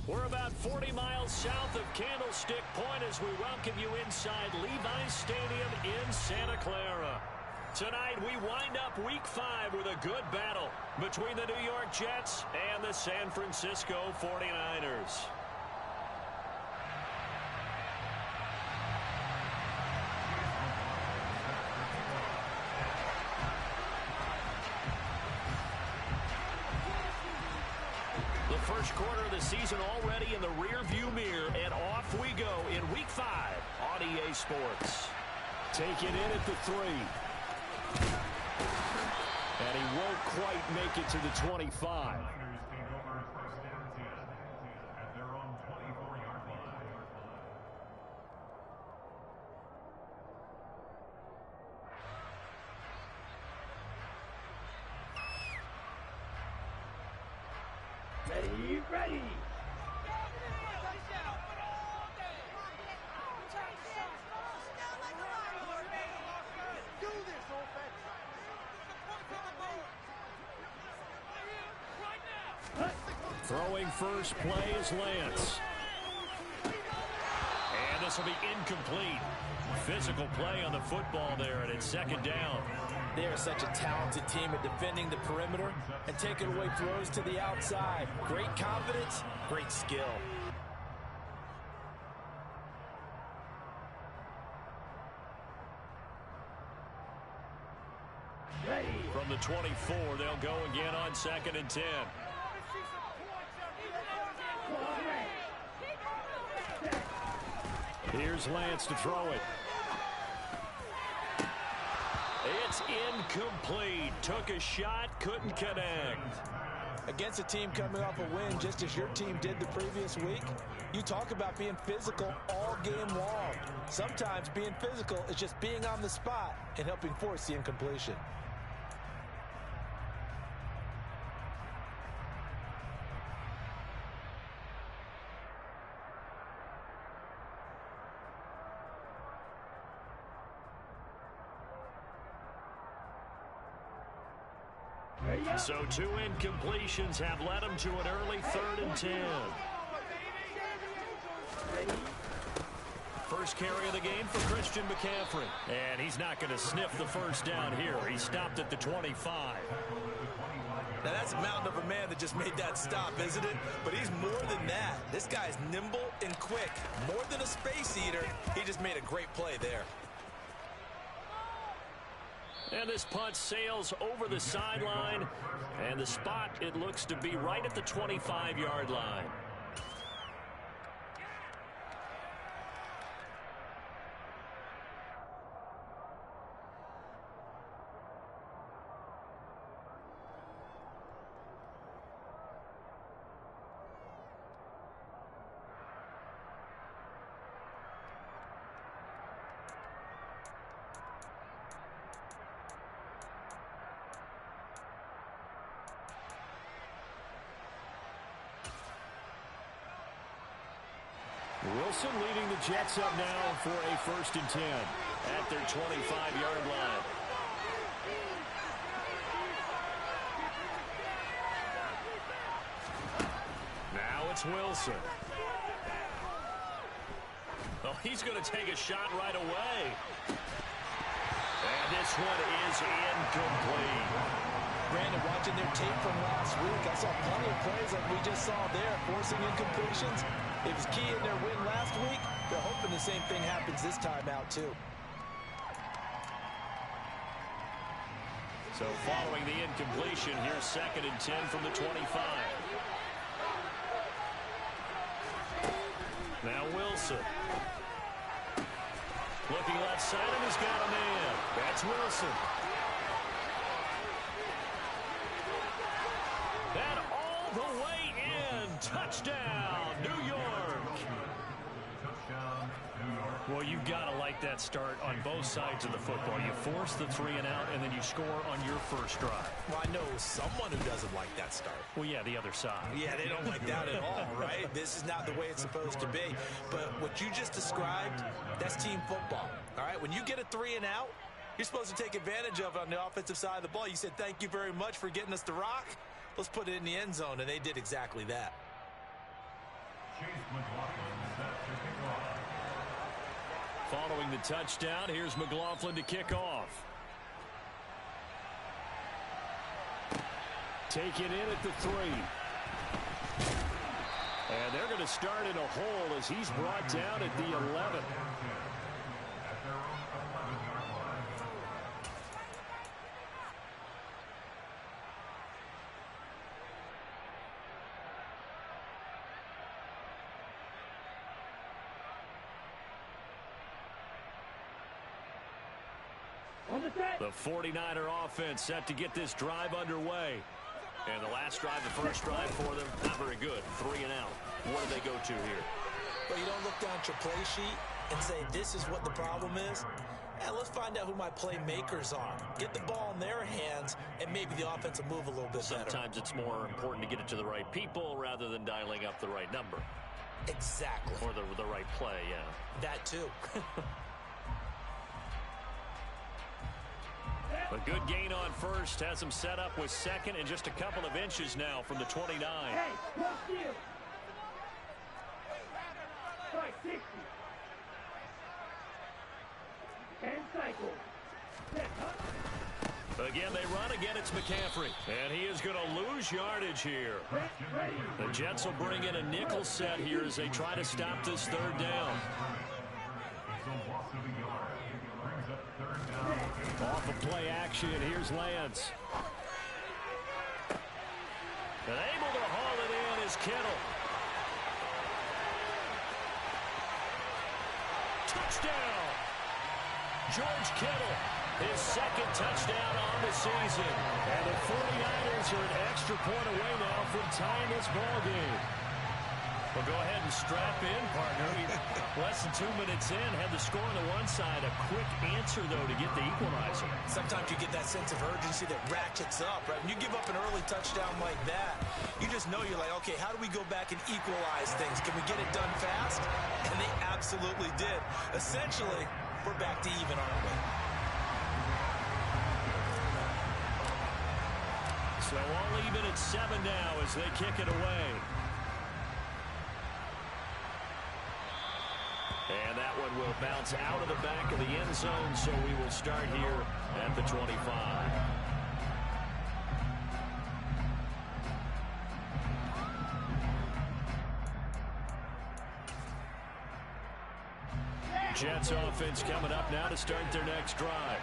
We're about 40 miles south of Candlestick Point as we welcome you inside Levi's Stadium in Santa Clara. Tonight, we wind up Week 5 with a good battle between the New York Jets and the San Francisco 49ers. The first quarter of the season already in the rear-view mirror, and off we go in Week 5 on EA Sports. Take it in at the 3. And he won't quite make it to the 25. Ready. Throwing first play is Lance. And this will be incomplete. Physical play on the football there, and it's second down. They are such a talented team at defending the perimeter and taking away throws to the outside. Great confidence, great skill. Ready. From the 24, they'll go again on 2nd and 10. Here's Lance to throw it. It's incomplete. Took a shot, couldn't connect. Against a team coming off a win just as your team did the previous week, you talk about being physical all game long. Sometimes being physical is just being on the spot and helping force the incompletion. So 2 incompletions have led him to an early 3rd and 10. First carry of the game for Christian McCaffrey. And he's not going to sniff the first down here. He stopped at the 25. Now that's a mountain of a man that just made that stop, isn't it? But he's more than that. This guy's nimble and quick. More than a space eater. He just made a great play there. And this punt sails over the sideline. And the spot, it looks to be right at the 25-yard line. Wilson leading the Jets up now for a 1st and 10 at their 25-yard line. Now it's Wilson. Oh, he's going to take a shot right away. And this one is incomplete. Brandon, watching their tape from last week, I saw plenty of plays like we just saw there, forcing incompletions. It was key in their win last week. They're hoping the same thing happens this time out, too. So following the incompletion, here's 2nd and 10 from the 25. Now Wilson. Looking left side, and he's got a man. That's Wilson. And all the way in. Touchdown, New York. Well, you've got to like that start on both sides of the football. You force the 3 and out, and then you score on your first drive. Well, I know someone who doesn't like that start. Well, yeah, the other side. Yeah, they don't like that at all, right? This is not the way it's supposed to be. But what you just described, that's team football, all right? When you get a 3 and out, you're supposed to take advantage of it on the offensive side of the ball. You said, thank you very much for getting us the rock. Let's put it in the end zone, and they did exactly that. Following the touchdown, here's McLaughlin to kick off. Take it in at the 3. And they're going to start in a hole as he's brought down at the 11. The 49er offense set to get this drive underway. And the last drive, the first drive for them, not very good. 3 and out. What do they go to here? Well, you don't look down at your play sheet and say, this is what the problem is. And let's find out who my playmakers are. Get the ball in their hands, and maybe the offense will move a little bit better. Sometimes it's more important to get it to the right people rather than dialing up the right number. Exactly. Or the right play, yeah. That too. A good gain on first has him set up with second and just a couple of inches now from the 29. Hey, watch you. Strike 60. 10 cycles. Again, they run. Again, it's McCaffrey. And he is going to lose yardage here. The Jets will bring in a nickel set here as they try to stop this third down. Off of play action, here's Lance. And able to haul it in is Kittle. Touchdown! George Kittle, his second touchdown on the season. And the 49ers are an extra point away now from tying this ball game. Well, go ahead and strap in, partner. Less than 2 minutes in, had the score on the one side. A quick answer, though, to get the equalizer. Sometimes you get that sense of urgency that ratchets up, right? When you give up an early touchdown like that, you just know you're like, okay, how do we go back and equalize things? Can we get it done fast? And they absolutely did. Essentially, we're back to even, aren't we? So all even at 7 now as they kick it away. And that one will bounce out of the back of the end zone, so we will start here at the 25. Jets offense coming up now to start their next drive.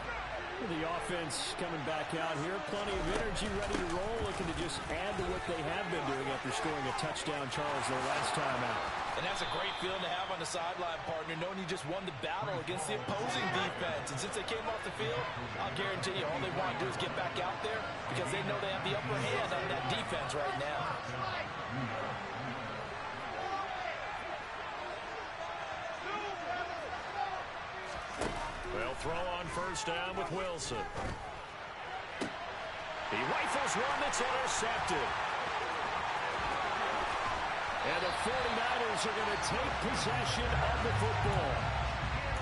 The offense coming back out here. Plenty of energy, ready to roll, looking to just add to what they have been doing after scoring a touchdown, Charles, their last time out. And that's a great feeling to have on the sideline, partner, knowing you just won the battle against the opposing defense. And since they came off the field, I'll guarantee you all they want to do is get back out there because they know they have the upper hand on that defense right now. They'll throw on first down with Wilson. He rifles one that's intercepted. And the 49ers are going to take possession of the football.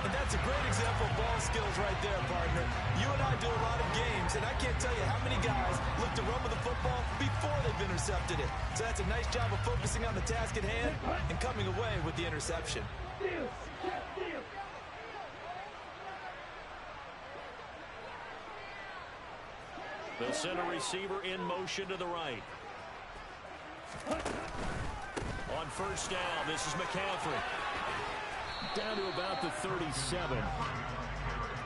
And that's a great example of ball skills right there, partner. You and I do a lot of games, and I can't tell you how many guys look to run with the football before they've intercepted it. So that's a nice job of focusing on the task at hand and coming away with the interception. The center receiver in motion to the right. On first down, this is McCaffrey. Down to about the 37.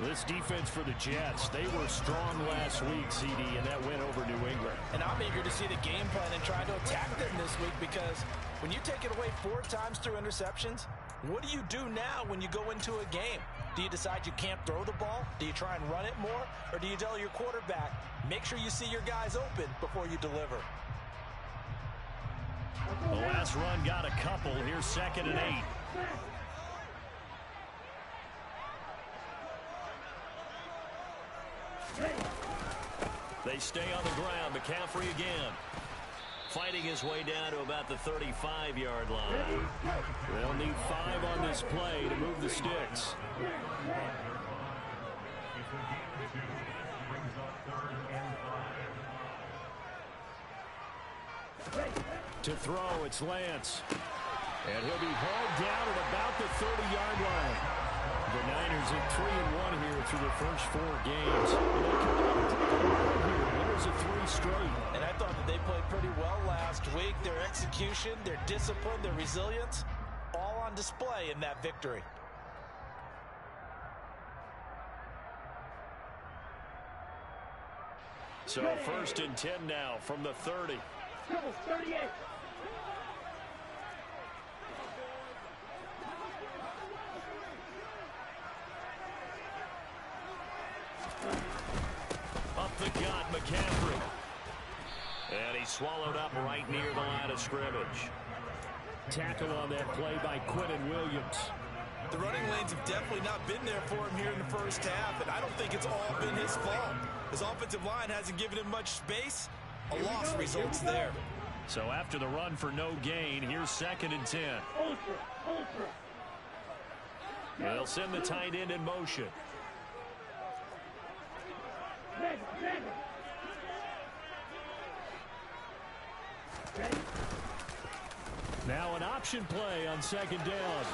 This defense for the Jets, they were strong last week, CD, and that went over New England. And I'm eager to see the game plan and try to attack them this week because when you take it away 4 times through interceptions, what do you do now when you go into a game? Do you decide you can't throw the ball? Do you try and run it more? Or do you tell your quarterback, make sure you see your guys open before you deliver? The last run got a couple. Here's 2nd and 8. They stay on the ground. McCaffrey again. Fighting his way down to about the 35-yard line. They'll need 5 on this play to move the sticks. To throw, it's Lance. And he'll be hauled down at about the 30-yard line. The Niners at 3-1 here through the first 4 games. And they're coming up pretty good run here. Winners of 3 straight. And I thought that they played pretty well last week. Their execution, their discipline, their resilience, all on display in that victory. So 1st and 10 now from the 30. 38. Up the gut, McCaffrey. And he's swallowed up right near the line of scrimmage. Tackle on that play by Quinnen Williams. The running lanes have definitely not been there for him here in the first half, and I don't think it's all been his fault. His offensive line hasn't given him much space. A loss results there. So after the run for no gain, here's 2nd and 10. Ultra. They'll send the tight end in motion. Ready? Now an option play on 2nd down.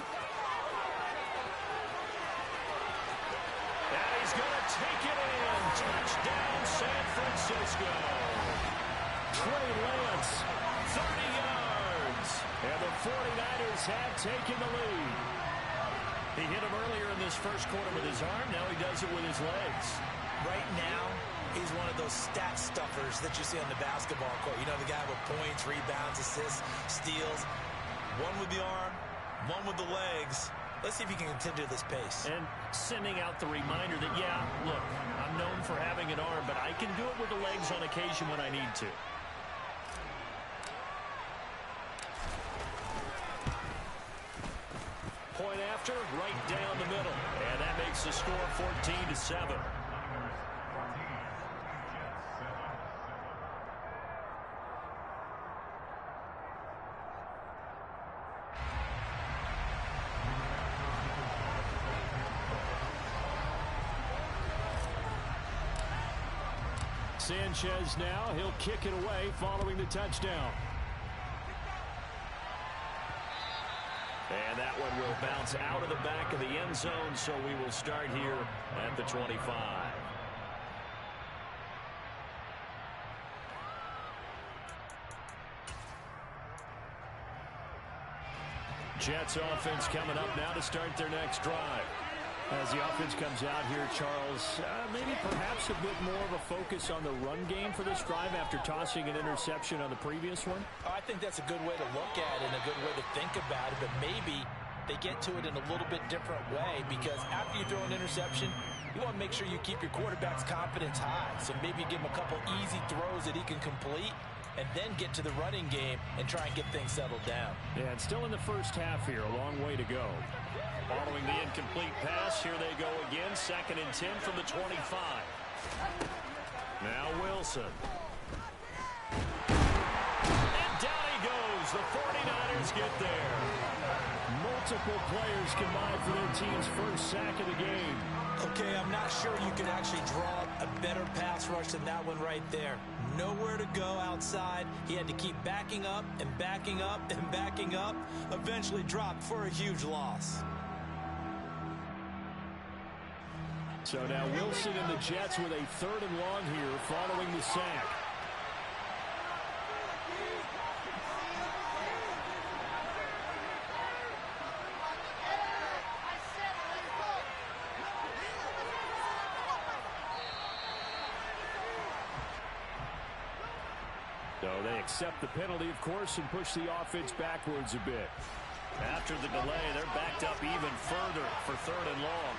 And he's going to take it in. Touchdown, San Francisco. Trey Lance, 30 yards. And the 49ers have taken the lead. He hit him earlier in this first quarter with his arm. Now he does it with his legs. Right now, he's one of those stat stuffers that you see on the basketball court. You know, the guy with points, rebounds, assists, steals. One with the arm, one with the legs. Let's see if he can continue this pace. And sending out the reminder that, yeah, look, I'm known for having an arm, but I can do it with the legs on occasion when I need to. Point after, right down the middle. And that makes the score 14-7. Sanchez now, he'll kick it away following the touchdown. And that one will bounce out of the back of the end zone, so we will start here at the 25. Jets offense coming up now to start their next drive. As the offense comes out here, Charles, maybe perhaps a bit more of a focus on the run game for this drive after tossing an interception on the previous one? I think that's a good way to look at it and a good way to think about it, but maybe they get to it in a little bit different way, because after you throw an interception, you want to make sure you keep your quarterback's confidence high. So maybe give him a couple easy throws that he can complete and then get to the running game and try and get things settled down. Yeah, and still in the first half here, a long way to go. Following the incomplete pass, here they go again, 2nd and 10 from the 25. Now Wilson. And down he goes. The 49ers get there. Multiple players combined for their team's first sack of the game. Okay, I'm not sure you can actually draw a better pass rush than that one right there. Nowhere to go outside. He had to keep backing up and backing up and backing up. Eventually dropped for a huge loss. So now Wilson and the Jets with a 3rd and long here following the sack. So they accept the penalty, of course, and push the offense backwards a bit. After the delay, they're backed up even further for 3rd and long.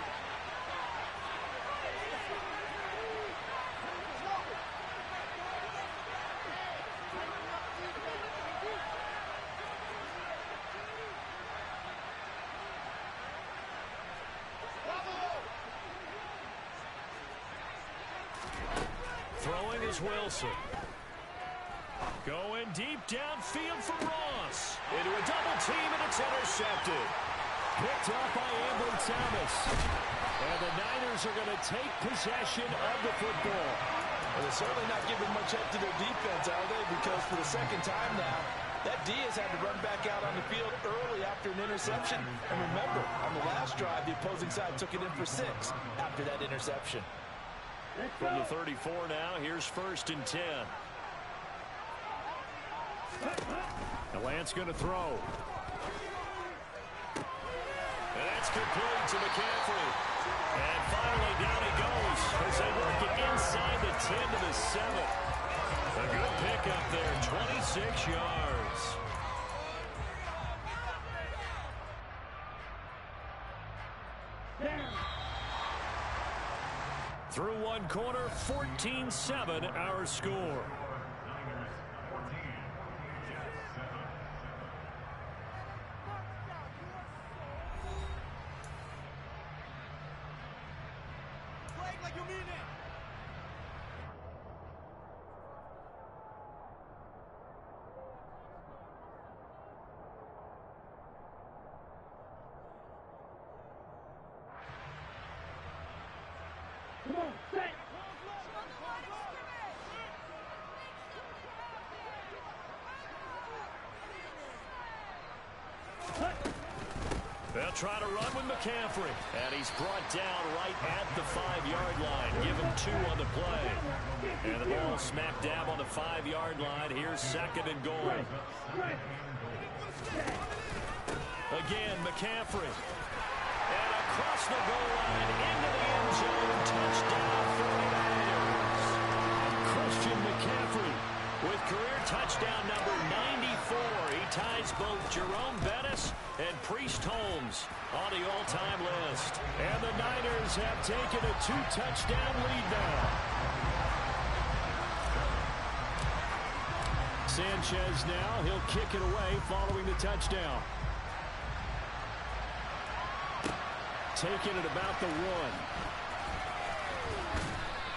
Throwing is Wilson. Going deep downfield for Ross. Into a double team, and it's intercepted. Picked up by Ambry Thomas. And the Niners are going to take possession of the football. Well, they're certainly not giving much help to their defense, are they? Because for the second time now, That Diaz had to run back out on the field early after an interception. And remember, on the last drive, the opposing side took it in for 6 after that interception. From the 34 now, here's 1st and 10. The Lance going to throw. And that's complete to McCaffrey. And finally down he goes as they work it inside the 10 to the 7. A good pickup there, 26 yards. Through one quarter, 14-7 our score. Come on, set. They'll try to run with McCaffrey. And he's brought down right at the 5-yard line. Give him 2 on the play. And the ball smack dab on the 5-yard line. Here's 2nd and goal. Again, McCaffrey. And across the goal line into the end zone. Touchdown 49ers. Christian McCaffrey with career touchdown number 94. He ties both Jerome Bettis and Priest Holmes on the all-time list. And the Niners have taken a 2-touchdown lead now. Sanchez now, he'll kick it away following the touchdown. Taking it about the 1.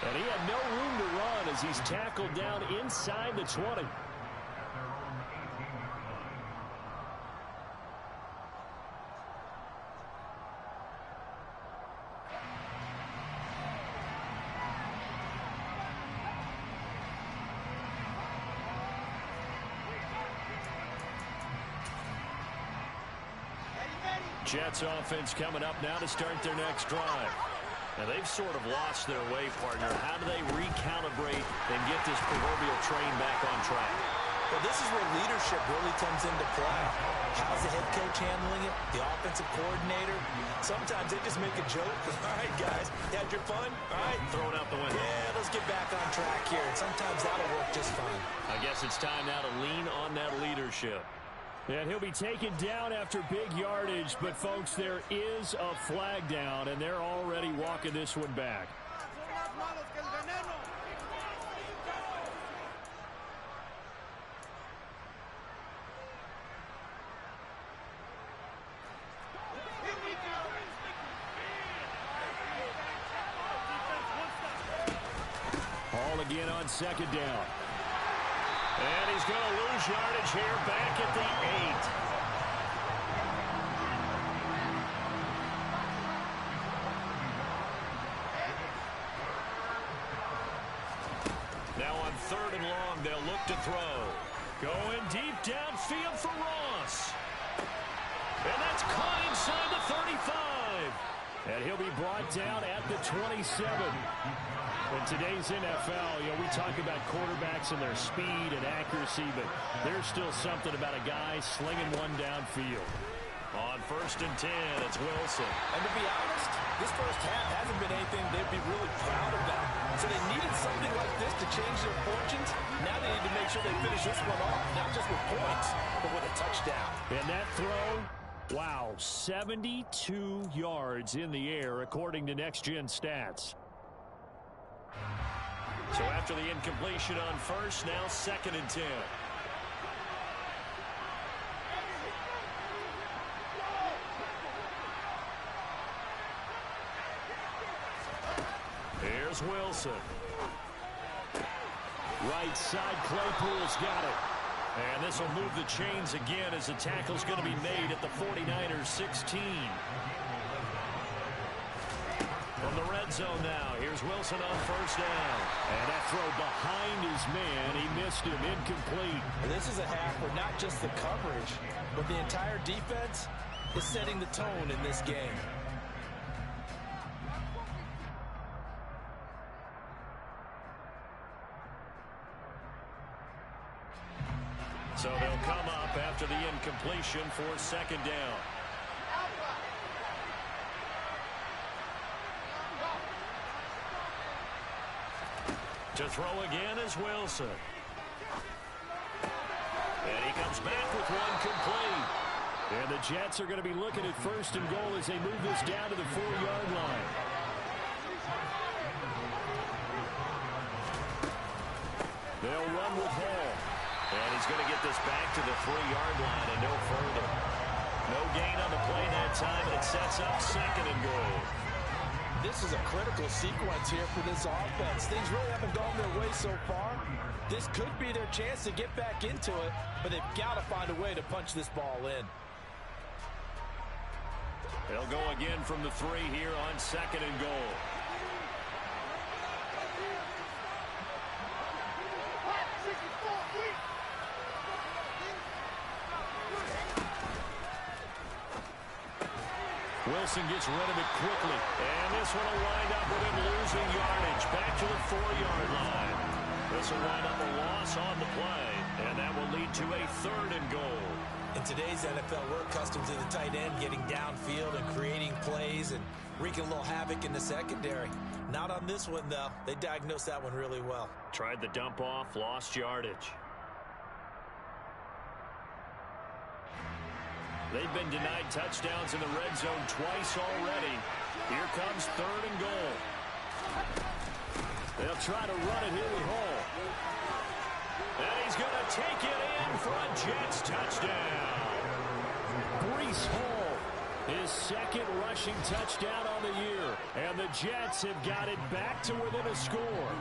And he had no room to run as he's tackled down inside the 20. Jets offense coming up now to start their next drive. Now they've sort of lost their way, partner. How do they recalibrate and get this proverbial train back on track? Well, this is where leadership really comes into play. How's the head coach handling it? The offensive coordinator? Sometimes they just make a joke. All right, guys, you had your fun? All right. Throw it out the window. Yeah, let's get back on track here. And sometimes that'll work just fine. I guess it's time now to lean on that leadership. And he'll be taken down after big yardage, but folks, there is a flag down, and they're already walking this one back. Ball again on 2nd down. And he's going to lose yardage here back at the 8. Now on 3rd and long, they'll look to throw. Going deep downfield for Ross. And that's caught inside the 35. And he'll be brought down at the 27. In today's NFL, we talk about quarterbacks and their speed and accuracy, but there's still something about a guy slinging one downfield. On 1st and 10, it's Wilson. And to be honest, this first half hasn't been anything they'd be really proud about. So they needed something like this to change their fortunes. Now they need to make sure they finish this one off, not just with points, but with a touchdown. And that throw, wow, 72 yards in the air, according to Next Gen Stats. So after the incompletion on 1st, now 2nd and 10. Here's Wilson. Right side, Claypool's got it. And this will move the chains again as the tackle's going to be made at the 49ers 16. From the red zone now, here's Wilson on first down. And that throw behind his man, he missed him, incomplete. This is a half where not just the coverage, but the entire defense is setting the tone in this game. So they'll come up after the incompletion for second down. To throw again is Wilson. And he comes back with one complete. And the Jets are going to be looking at first and goal as they move this down to the 4-yard line. They'll run with Hall. And he's going to get this back to the 3-yard line and no further. No gain on the play that time. It sets up second and goal. This is a critical sequence here for this offense. Things really haven't gone their way so far. This could be their chance to get back into it, but they've got to find a way to punch this ball in. They'll go again from the 3 here on second and goal. Wilson gets rid of it quickly. And this one will wind up with him losing yardage. Back to the 4-yard line. This will wind up a loss on the play. And that will lead to a third and goal. In today's NFL, we're accustomed to the tight end getting downfield and creating plays and wreaking a little havoc in the secondary. Not on this one, though. They diagnosed that one really well. Tried the dump off, lost yardage. They've been denied touchdowns in the red zone twice already. Here comes third and goal. They'll try to run it here with Hall. And he's going to take it in for a Jets touchdown. Breece Hall, his second rushing touchdown on the year. And the Jets have got it back to within a score.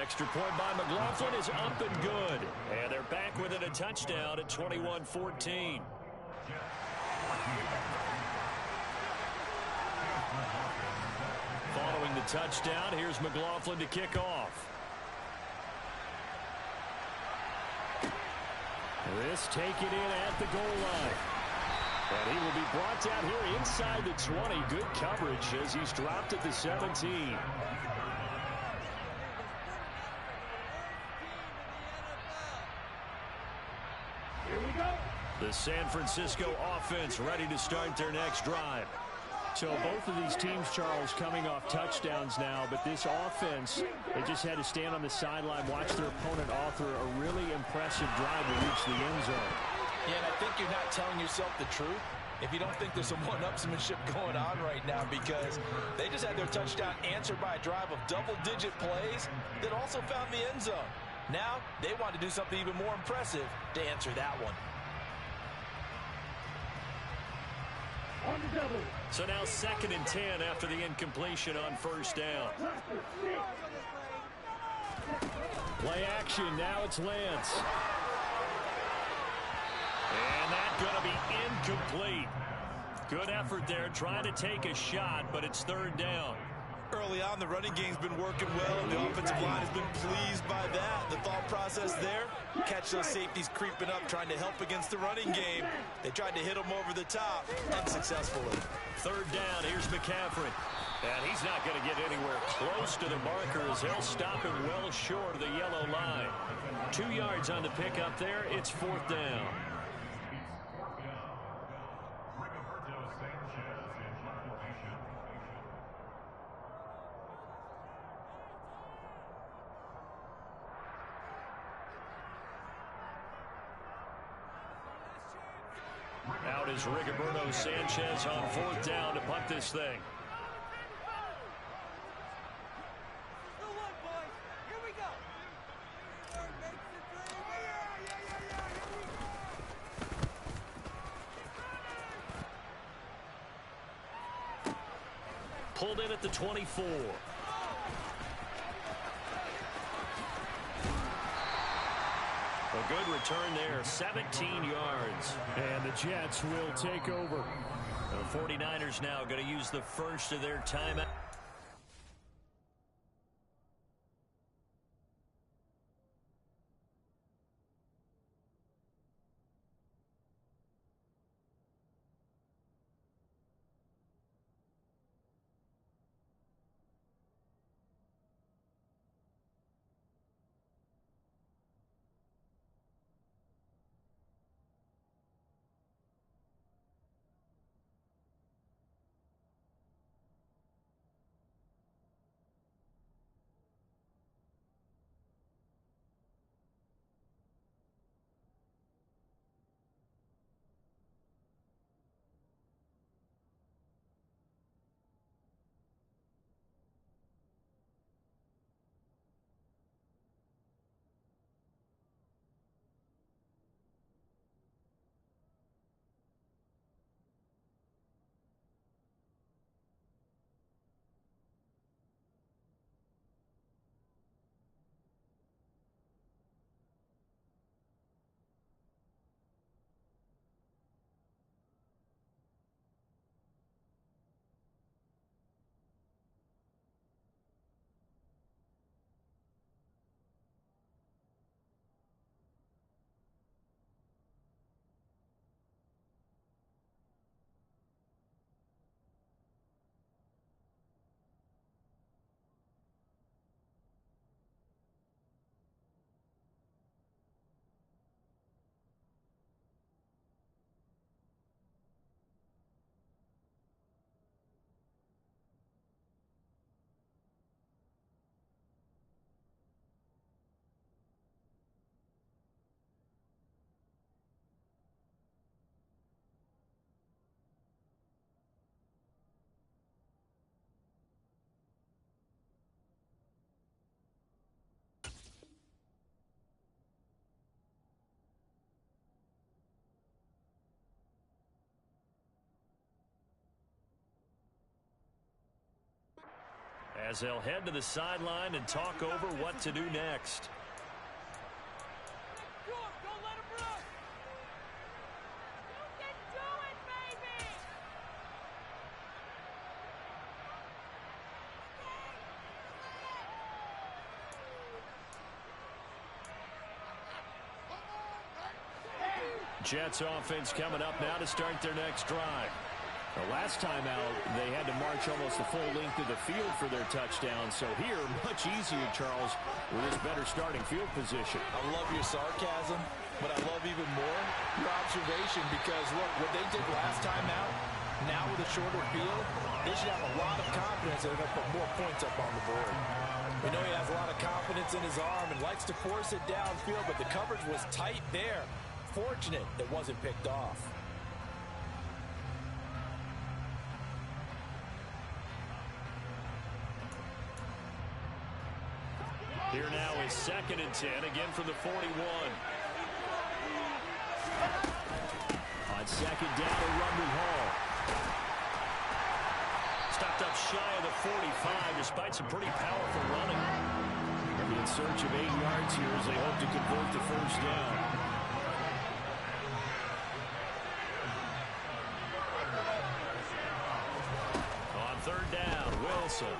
Extra point by McLaughlin is up and good. And they're back within a touchdown at 21-14. Following the touchdown, here's McLaughlin to kick off. This taken in at the goal line. And he will be brought down here inside the 20. Good coverage as he's dropped at the 17. The San Francisco offense ready to start their next drive. So both of these teams, Charles, coming off touchdowns now, but this offense, they just had to stand on the sideline, watch their opponent author a really impressive drive to reach the end zone. Yeah, and I think you're not telling yourself the truth if you don't think there's some one-upsmanship going on right now, because they just had their touchdown answered by a drive of double-digit plays that also found the end zone. Now they want to do something even more impressive to answer that one. So now 2nd and 10 after the incompletion on first down. Play action. Now it's Lance. And that's going to be incomplete. Good effort there trying to take a shot, but it's third down. Early on, the running game's been working well, and the offensive line has been pleased by that. The thought process there, catch those safeties creeping up, trying to help against the running game. They tried to hit them over the top, unsuccessfully. Third down, here's McCaffrey. And he's not going to get anywhere close to the marker as they'll stop him well short of the yellow line. 2 yards on the pickup there. It's fourth down. Out is Rigoberto Sanchez on fourth down to punt this thing. Pulled in at the 24. A good return there, 17 yards. And the Jets will take over. The 49ers now going to use the first of their timeout. As they'll head to the sideline and talk over what to do next. Jets offense coming up now to start their next drive. The last time out, they had to march almost the full length of the field for their touchdown. So here, much easier, Charles, with this better starting field position. I love your sarcasm, but I love even more your observation because, look, what they did last time out, now with a shorter field, they should have a lot of confidence that they're going to put more points up on the board. We know he has a lot of confidence in his arm and likes to force it downfield, but the coverage was tight there. Fortunate that wasn't picked off. Here now is 2nd and 10, again from the 41. On 2nd down, a run with Hall. Stopped up shy of the 45, despite some pretty powerful running. They'll be in search of 8 yards here as they hope to convert the first down. On 3rd down, Wilson.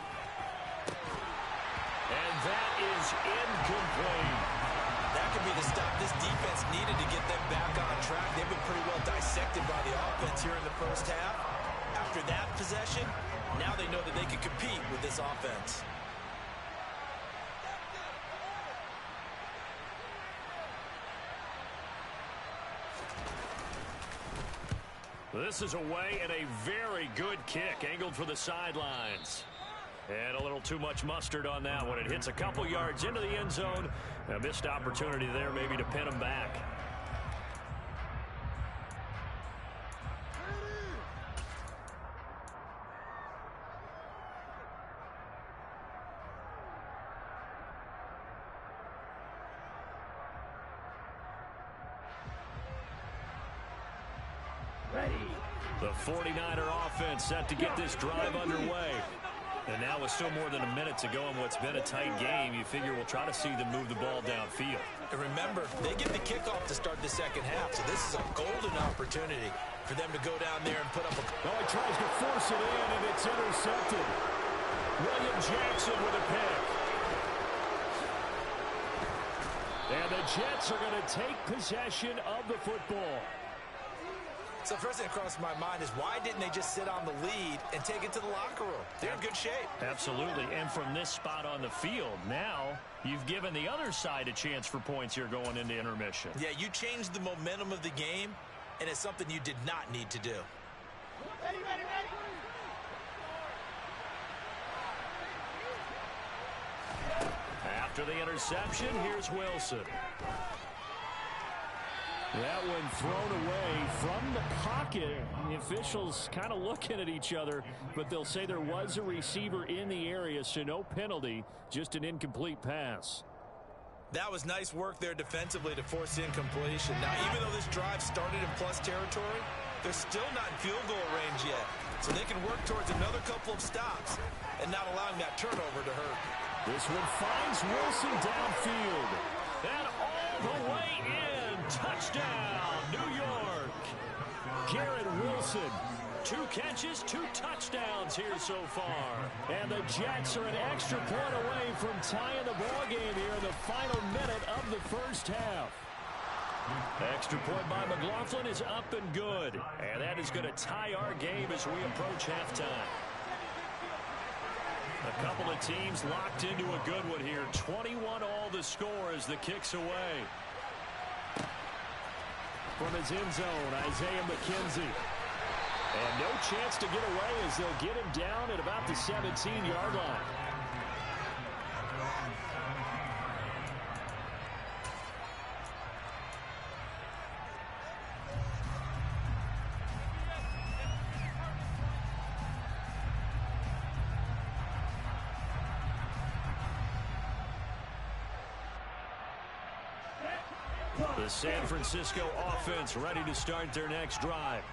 And that is incomplete. That could be the stop this defense needed to get them back on track. They've been pretty well dissected by the offense here in the first half. After that possession, now they know that they can compete with this offense. This is away and a very good kick angled for the sidelines. And a little too much mustard on that one. It hits a couple yards into the end zone. A missed opportunity there maybe to pin them back. Ready. The 49er offense set to get this drive underway. And now with still more than a minute to go in what's been a tight game, you figure we'll try to see them move the ball downfield. And remember, they get the kickoff to start the second half, so this is a golden opportunity for them to go down there and put up a... Oh, he tries to force it in, and it's intercepted. William Jackson with a pick. And the Jets are going to take possession of the football. So first thing that crossed my mind is why didn't they just sit on the lead and take it to the locker room? They're in good shape. Absolutely. And from this spot on the field, now you've given the other side a chance for points here going into intermission. Yeah, you changed the momentum of the game, and it's something you did not need to do. Ready, ready, ready. After the interception, here's Wilson. That one thrown away from the pocket. The officials kind of looking at each other, but they'll say there was a receiver in the area, so no penalty, just an incomplete pass. That was nice work there defensively to force incompletion. Now, even though this drive started in plus territory, they're still not in field goal range yet. So they can work towards another couple of stops and not allowing that turnover to hurt. This one finds Wilson downfield. And all the way in. Touchdown, New York. Garrett Wilson. 2 catches, 2 touchdowns here so far. And the Jets are an extra point away from tying the ball game here in the final minute of the first half. Extra point by McLaughlin is up and good. And that is going to tie our game as we approach halftime. A couple of teams locked into a good one here. 21 all the score as the kick's away. From his end zone, Isaiah McKenzie. And no chance to get away as they'll get him down at about the 17-yard line. The San Francisco offense ready to start their next drive.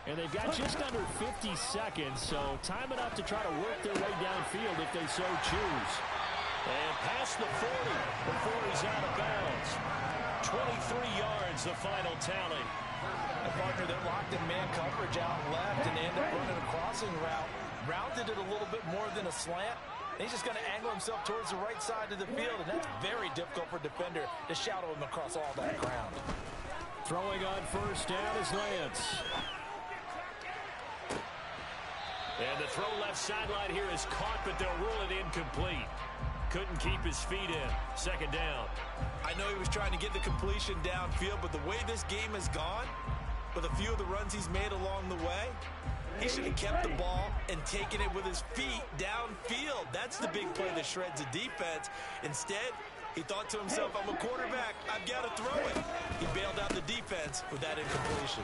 And they've got just under 50 seconds, so time enough to try to work their way downfield if they so choose. And past the 40 before he's out of bounds. 23 yards, the final tally. The partner, they're locked in man coverage out left, and they end up running a crossing route. Rounded it a little bit more than a slant. He's just going to angle himself towards the right side of the field, and that's very difficult for a defender to shadow him across all that ground. Throwing on first down is Lance. And the throw left sideline here is caught, but they'll rule it incomplete. Couldn't keep his feet in. Second down. I know he was trying to get the completion downfield, but the way this game has gone, with a few of the runs he's made along the way, he should have kept the ball and taken it with his feet downfield. That's the big play that shreds the defense. Instead, he thought to himself, I'm a quarterback. I've got to throw it. He bailed out the defense with that incompletion.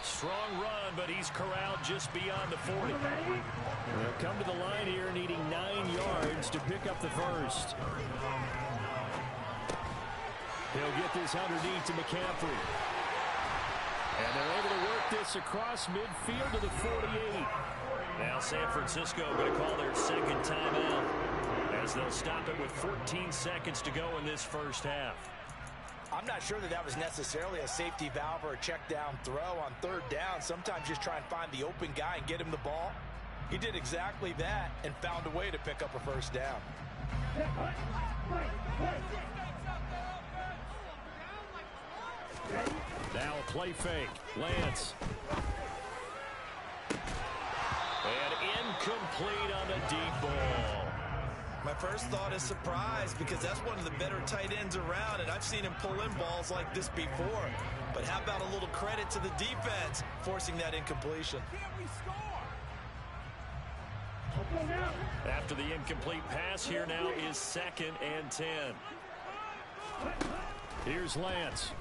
Strong run, but he's corralled just beyond the 40. They'll come to the line here needing 9 yards to pick up the first. He'll get this underneath to McCaffrey. And they're able to work this across midfield to the 48. Now San Francisco going to call their second timeout as they'll stop it with 14 seconds to go in this first half. I'm not sure that was necessarily a safety valve or a check down throw on third down. Sometimes just try and find the open guy and get him the ball. He did exactly that and found a way to pick up a first down. Now a play fake. Lance. And incomplete on the deep ball. My first thought is surprise because that's one of the better tight ends around, and I've seen him pull in balls like this before. But how about a little credit to the defense forcing that incompletion? After the incomplete pass, here now is 2nd and 10. Here's Lance.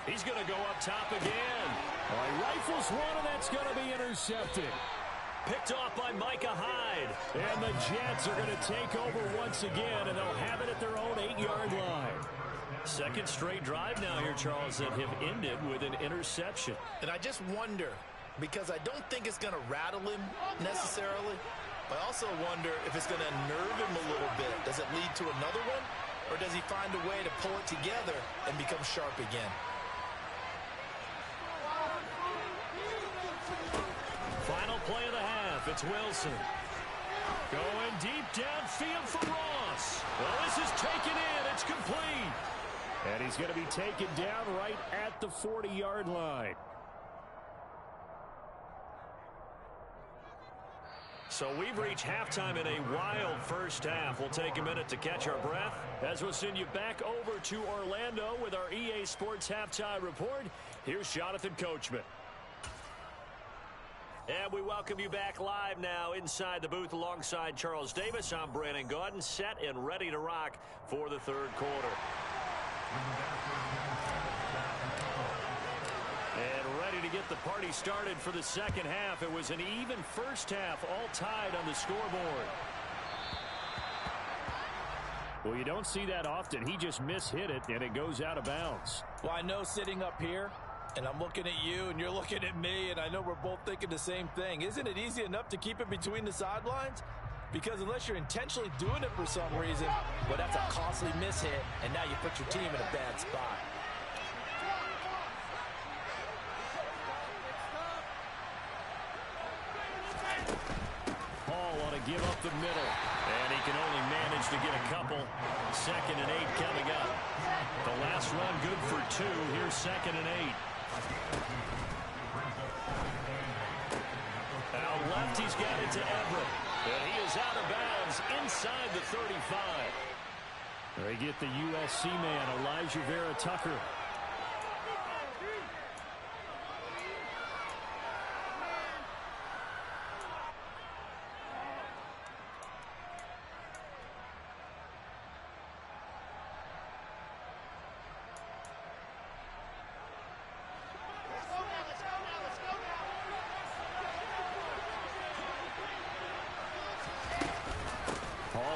He's going to go up top again. He rifles one, and that's going to be intercepted. Picked off by Micah Hyde. And the Jets are going to take over once again, and they'll have it at their own 8-yard line. Second straight drive now here, Charles, that have ended with an interception. And I just wonder, because I don't think it's going to rattle him necessarily. I also wonder if it's going to nerve him a little bit. Does it lead to another one, or does he find a way to pull it together and become sharp again? Final play of the half. It's Wilson. Going deep downfield for Ross. Well, this is taken in. It's complete. And he's going to be taken down right at the 40-yard line. So we've reached halftime in a wild first half. We'll take a minute to catch our breath as we'll send you back over to Orlando with our EA Sports Halftime Report. Here's Jonathan Coachman. And we welcome you back live now inside the booth alongside Charles Davis. I'm Brandon Gaudin, set and ready to rock for the third quarter. And ready to get the party started for the second half. It was an even first half, all tied on the scoreboard. Well, you don't see that often. He just mishit it, and it goes out of bounds. Well, I know sitting up here, and I'm looking at you, and you're looking at me, and I know we're both thinking the same thing. Isn't it easy enough to keep it between the sidelines? Because unless you're intentionally doing it for some reason, well, that's a costly mishit, and now you put your team in a bad spot. Hall ought to give up the middle, and he can only manage to get a couple. 2nd and 8 coming up. The last run good for 2. Here's 2nd and 8. Out left, he's got it to Everett. And he is out of bounds inside the 35. They get the USC man, Elijah Vera Tucker.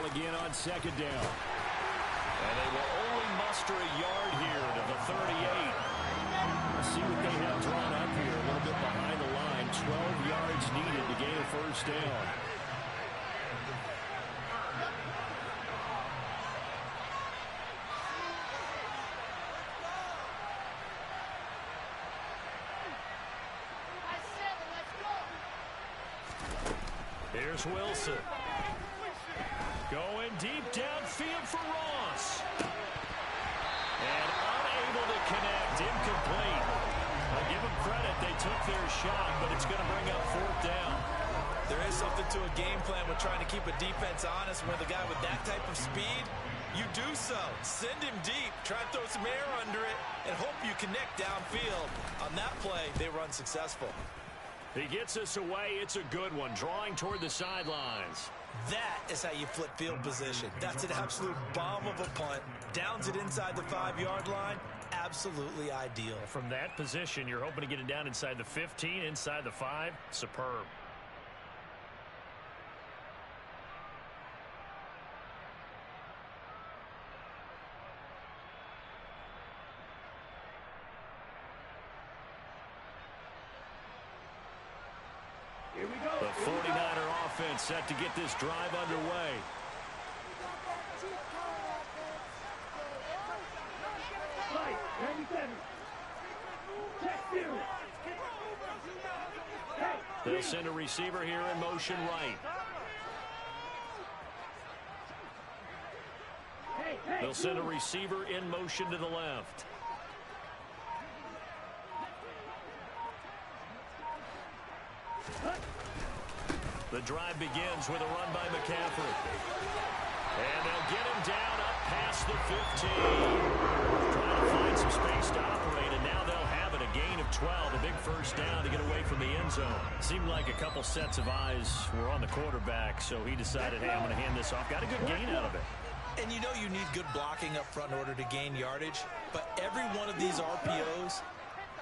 Again on 2nd down. And they will only muster a yard here to the 38. Let's see what they have drawn up here. A little bit behind the line. 12 yards needed to gain a first down. Here's Wilson. Going deep downfield for Ross. And unable to connect. Incomplete. I'll give them credit. They took their shot, but it's going to bring up 4th down. There is something to a game plan with trying to keep a defense honest. With a guy with that type of speed, you do so. Send him deep. Try and throw some air under it and hope you connect downfield. On that play, they were unsuccessful. He gets us away. It's a good one. Drawing toward the sidelines. That is how you flip field position. That's an absolute bomb of a punt. Downs it inside the 5-yard line. Absolutely ideal. From that position, you're hoping to get it down inside the 15, inside the 5. Superb. The 49er offense set to get this drive underway. They'll send a receiver here in motion right. They'll send a receiver in motion to the left. The drive begins with a run by McCaffrey. And they'll get him down up past the 15. Trying to find some space to operate, and now they'll have it. A gain of 12, a big first down to get away from the end zone. Seemed like a couple sets of eyes were on the quarterback, so he decided, hey, I'm going to hand this off. Got a good gain out of it. And you know you need good blocking up front in order to gain yardage, but every one of these RPOs,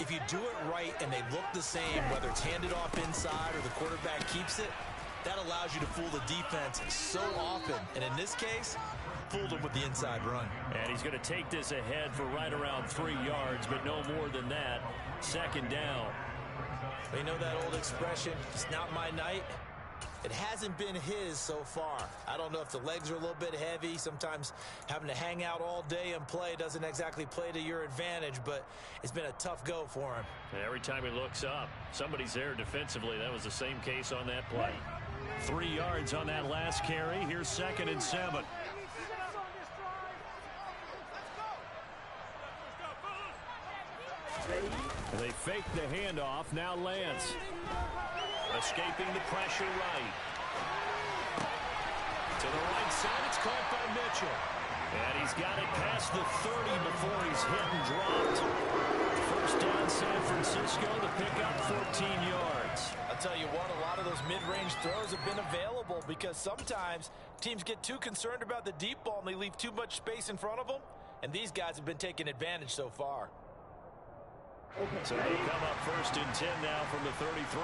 if you do it right and they look the same, whether it's handed off inside or the quarterback keeps it, that allows you to fool the defense so often. And in this case, fooled him with the inside run. And he's going to take this ahead for right around 3 yards, but no more than that. 2nd down. You know that old expression, it's not my night? It hasn't been his so far. I don't know if the legs are a little bit heavy. Sometimes having to hang out all day and play doesn't exactly play to your advantage, but it's been a tough go for him. Every time he looks up, somebody's there defensively. That was the same case on that play. 3 yards on that last carry. Here's 2nd and 7. They fake the handoff. Now Lance. Escaping the pressure right. To the right side, it's caught by Mitchell. And he's got it past the 30 before he's hit and dropped. First down, San Francisco, to pick up 14 yards. I'll tell you what, a lot of those mid-range throws have been available because sometimes teams get too concerned about the deep ball and they leave too much space in front of them. And these guys have been taking advantage so far. So they come up 1st and 10 now from the 33.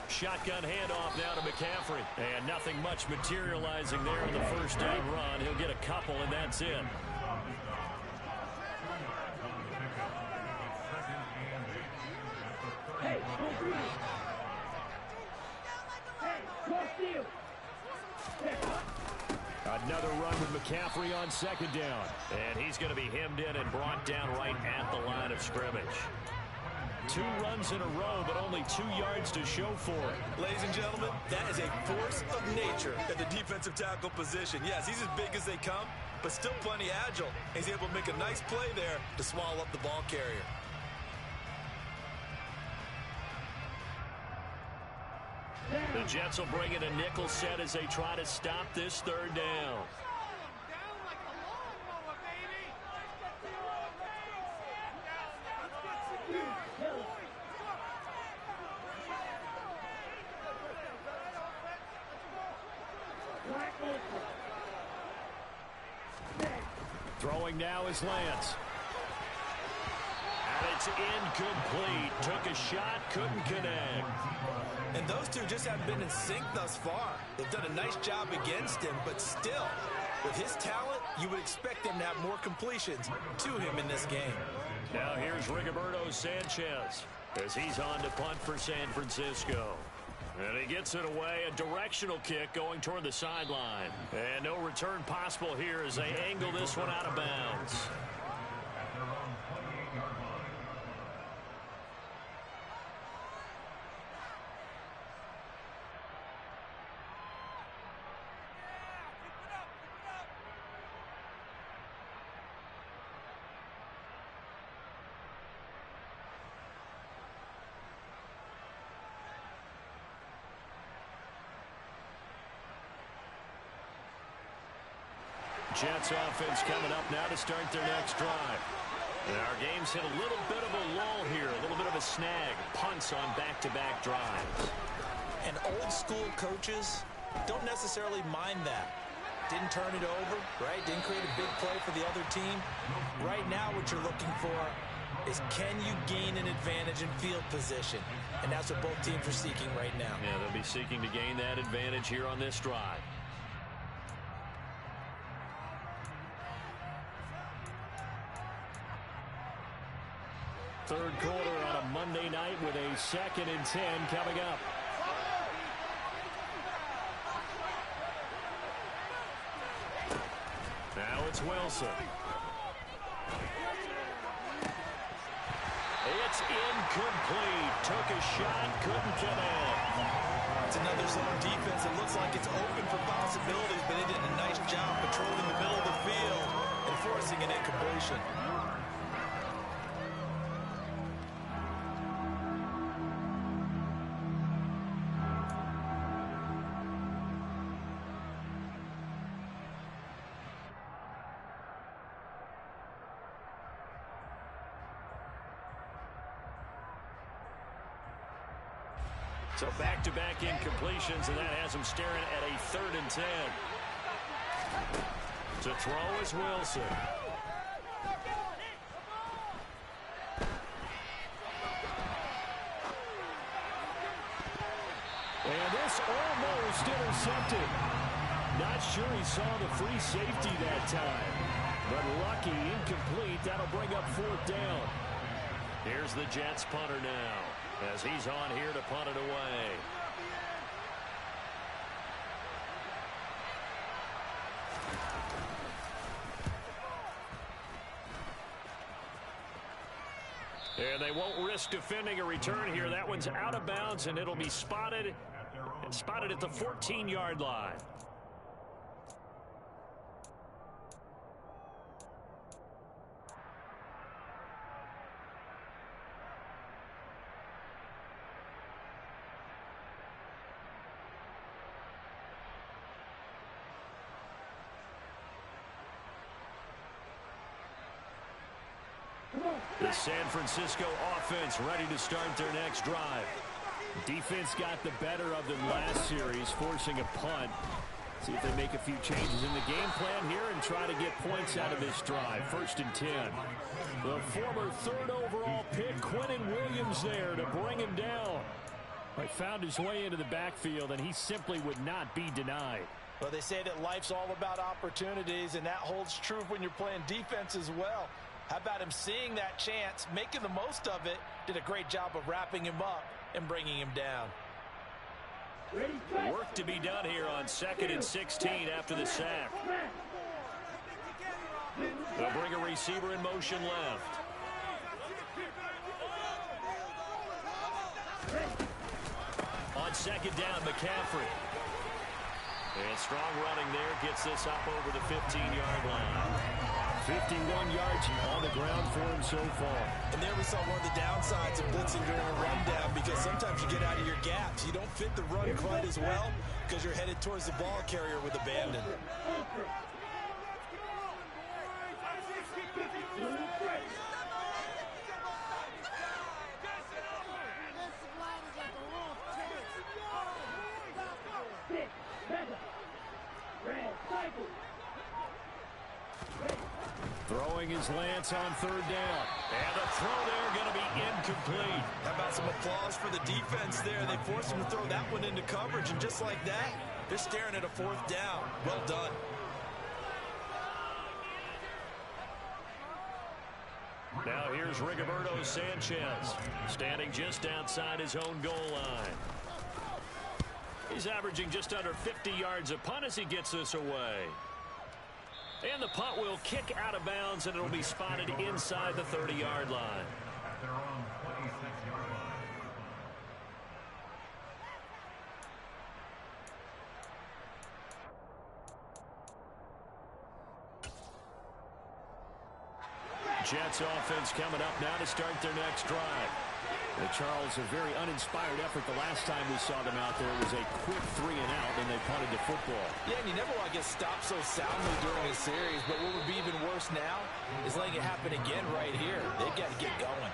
Shotgun handoff now to McCaffrey. And nothing much materializing there in the first down run. He'll get a couple, and that's it. Another run with McCaffrey on 2nd down. And he's going to be hemmed in and brought down right at the line of scrimmage. 2 runs in a row, but only 2 yards to show for it. Ladies and gentlemen, that is a force of nature at the defensive tackle position. Yes, he's as big as they come, but still plenty agile. He's able to make a nice play there to swallow up the ball carrier. The Jets will bring in a nickel set as they try to stop this 3rd down. Throwing now is Lance. And it's incomplete. Took a shot, couldn't connect. And those two just haven't been in sync thus far. They've done a nice job against him, but still, with his talent, you would expect them to have more completions to him in this game. Now here's Rigoberto Sanchez as he's on to punt for San Francisco. And he gets it away, a directional kick going toward the sideline. And no return possible here as they angle this one out of bounds. Jets offense coming up now to start their next drive. And our game's hit a little bit of a lull here, a little bit of a snag. Punts on back-to-back drives. And old school coaches don't necessarily mind that. Didn't turn it over, right? Didn't create a big play for the other team. Right now what you're looking for is can you gain an advantage in field position? And that's what both teams are seeking right now. Yeah, they'll be seeking to gain that advantage here on this drive. Third quarter on a Monday night with a 2nd and 10 coming up. Now it's Wilson. It's incomplete. Took a shot, couldn't connect. It's another zone defense. It looks like it's open for possibilities, but they did a nice job patrolling the middle of the field and forcing an incompletion. So back-to-back incompletions, and that has him staring at a 3rd and 10. To throw is Wilson. And this almost intercepted. Not sure he saw the free safety that time. But lucky, incomplete. That'll bring up 4th down. Here's the Jets punter now, as he's on here to punt it away. And they won't risk defending a return here. That one's out of bounds, and it'll be spotted at the 14-yard line. The San Francisco offense ready to start their next drive. Defense got the better of them last series, forcing a punt. See if they make a few changes in the game plan here and try to get points out of this drive. 1st and 10. The former 3rd overall pick, Quinnen Williams, there to bring him down. He found his way into the backfield, and he simply would not be denied. Well, they say that life's all about opportunities, and that holds true when you're playing defense as well. How about him seeing that chance, making the most of it, did a great job of wrapping him up and bringing him down. Work to be done here on 2nd and 16 after the sack. They'll bring a receiver in motion left. On 2nd down, McCaffrey. And strong running there gets this up over the 15-yard line. 51 yards on the ground for him so far. And there we saw one of the downsides of blitzing during a rundown, because sometimes you get out of your gaps. You don't fit the run quite as well because you're headed towards the ball carrier with abandon. Throwing his Lance on 3rd down. And the throw there going to be incomplete. How about some applause for the defense there? They forced him to throw that one into coverage, and just like that, they're staring at a 4th down. Well done. Now here's Rigoberto Sanchez, standing just outside his own goal line. He's averaging just under 50 yards a punt as he gets this away. And the punt will kick out of bounds, and it'll be spotted inside the 30-yard line. Jets offense coming up now to start their next drive. Well, Charles, a very uninspired effort the last time we saw them out there. It was a quick 3 and out, and they punted the football. Yeah, and you never want to get stopped so soundly during a series, but what would be even worse now is letting it happen again right here. They've got to get going.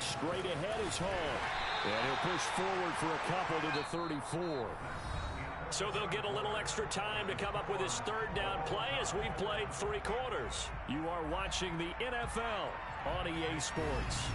Straight ahead is Hall. And he'll push forward for a couple to the 34. So they'll get a little extra time to come up with his 3rd down play as we've played 3 quarters. You are watching the NFL on EA Sports.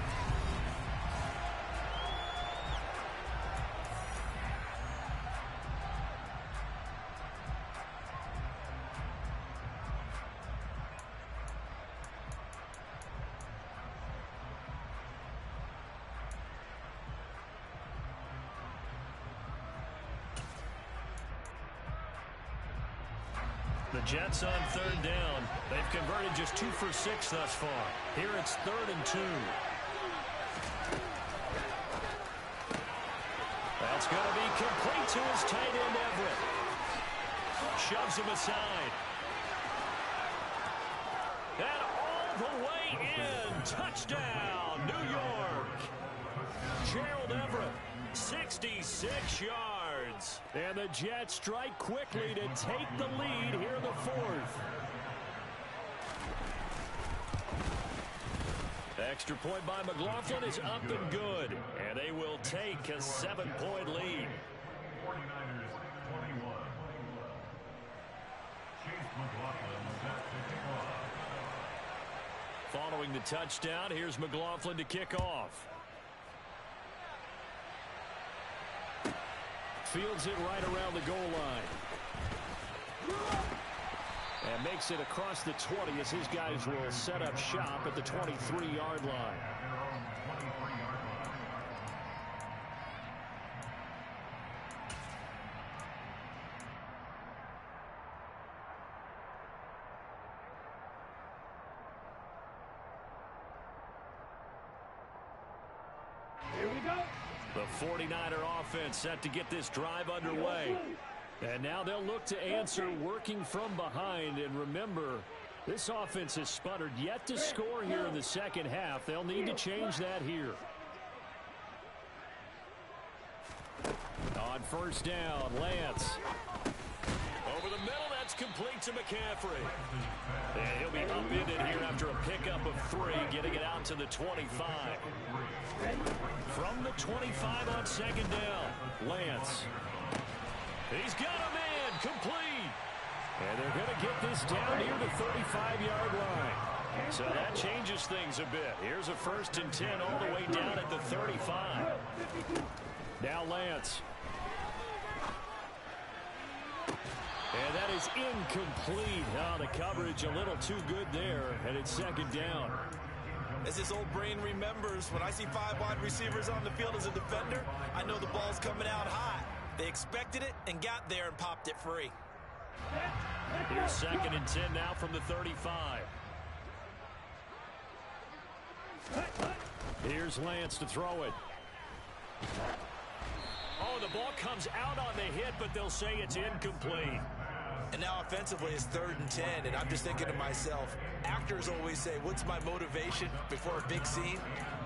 The Jets on 3rd down. They've converted just 2 for 6 thus far. Here it's 3rd and 2. That's going to be complete to his tight end, Everett. Shoves him aside. And all the way in. Touchdown, New York. Gerald Everett, 66 yards. And the Jets strike quickly to take the lead here in the 4th. Extra point by McLaughlin is up and good. And they will take a 7-point lead. 49ers 21. Chase McLaughlin at 51. Following the touchdown, here's McLaughlin to kick off. Fields it right around the goal line. And makes it across the 20 as his guys will set up shop at the 23-yard line. Here we go. The 49er offense set to get this drive underway. And now they'll look to answer working from behind. And remember, this offense has sputtered yet to score here in the second half. They'll need to change that here. On first down, Lance. Over the middle, that's complete to McCaffrey. And he'll be upended here after a pickup of 3, getting it out to the 25. From the 25 on second down, Lance. He's got a man, complete. And they're going to get this down near the 35-yard line. So that changes things a bit. Here's a 1st and 10 all the way down at the 35. Now Lance. And that is incomplete. Oh, the coverage a little too good there, and it's second down. As his old brain remembers, when I see 5 wide receivers on the field as a defender, I know the ball's coming out hot. They expected it and got there and popped it free. Here's 2nd and 10 now from the 35. Here's Lance to throw it. Oh, the ball comes out on the hit, but they'll say it's incomplete. And now offensively it's 3rd and 10, and I'm just thinking to myself, actors always say, what's my motivation before a big scene?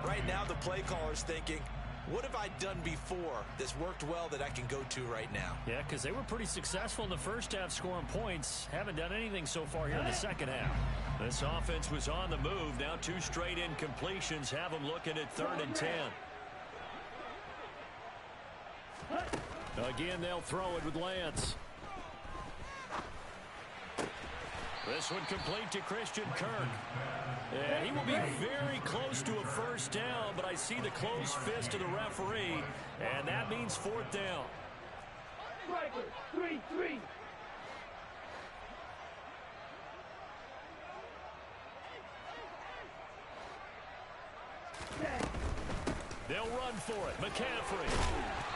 Right now the play caller's thinking, what have I done before that's worked well that I can go to right now? Yeah, because they were pretty successful in the first half scoring points. Haven't done anything so far here in the second half. This offense was on the move. Now 2 straight incompletions have them looking at 3rd and 10. Again, they'll throw it with Lance. This one complete to Christian Kirk. And he will be very close to a first down, but I see the closed fist of the referee, and that means 4th down. Striker, 3-3. They'll run for it. McCaffrey.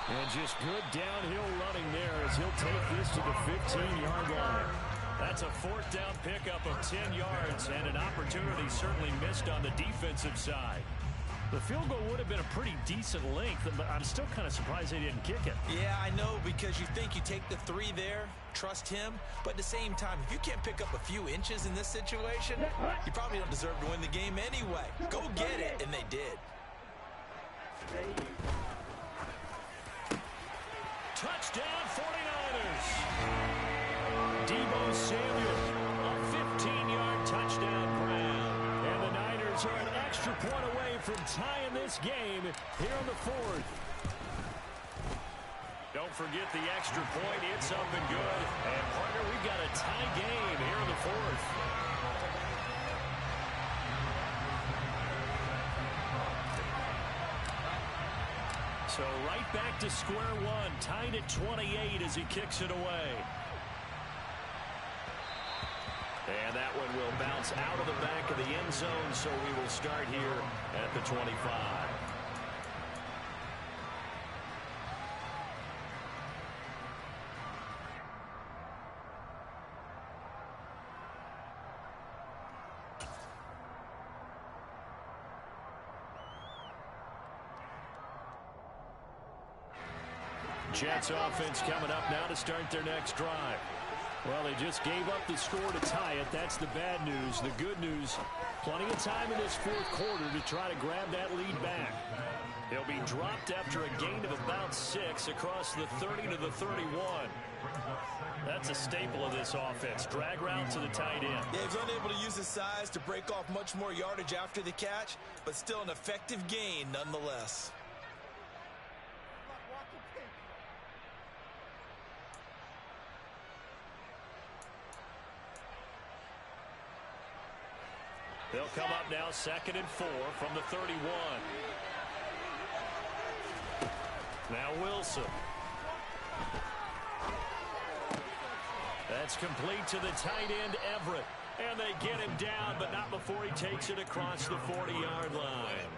And just good downhill running there as he'll take this to the 15-yard line. That's a 4th down pickup of 10 yards and an opportunity certainly missed on the defensive side. The field goal would have been a pretty decent length, but I'm still kind of surprised they didn't kick it. Yeah, I know, because you think you take the 3 there, trust him, but at the same time, if you can't pick up a few inches in this situation, you probably don't deserve to win the game anyway. Go get it, and they did. Touchdown 49ers. Deebo Samuel, a 15-yard touchdown grab. And the Niners are an extra point away from tying this game here in the 4th. Don't forget the extra point. It's up and good. And, partner, we've got a tie game here in the 4th. So right back to square one, tied at 28 as he kicks it away. And that one will bounce out of the back of the end zone, so we will start here at the 25. Jets offense coming up now to start their next drive. Well, they just gave up the score to tie it. That's the bad news. The good news, plenty of time in this 4th quarter to try to grab that lead back. They'll be dropped after a gain of about 6 across the 30 to the 31. That's a staple of this offense. Drag route to the tight end. Yeah, he's unable to use his size to break off much more yardage after the catch, but still an effective gain nonetheless. They'll come up now 2nd and 4 from the 31. Now Wilson. That's complete to the tight end, Everett. And they get him down, but not before he takes it across the 40-yard line.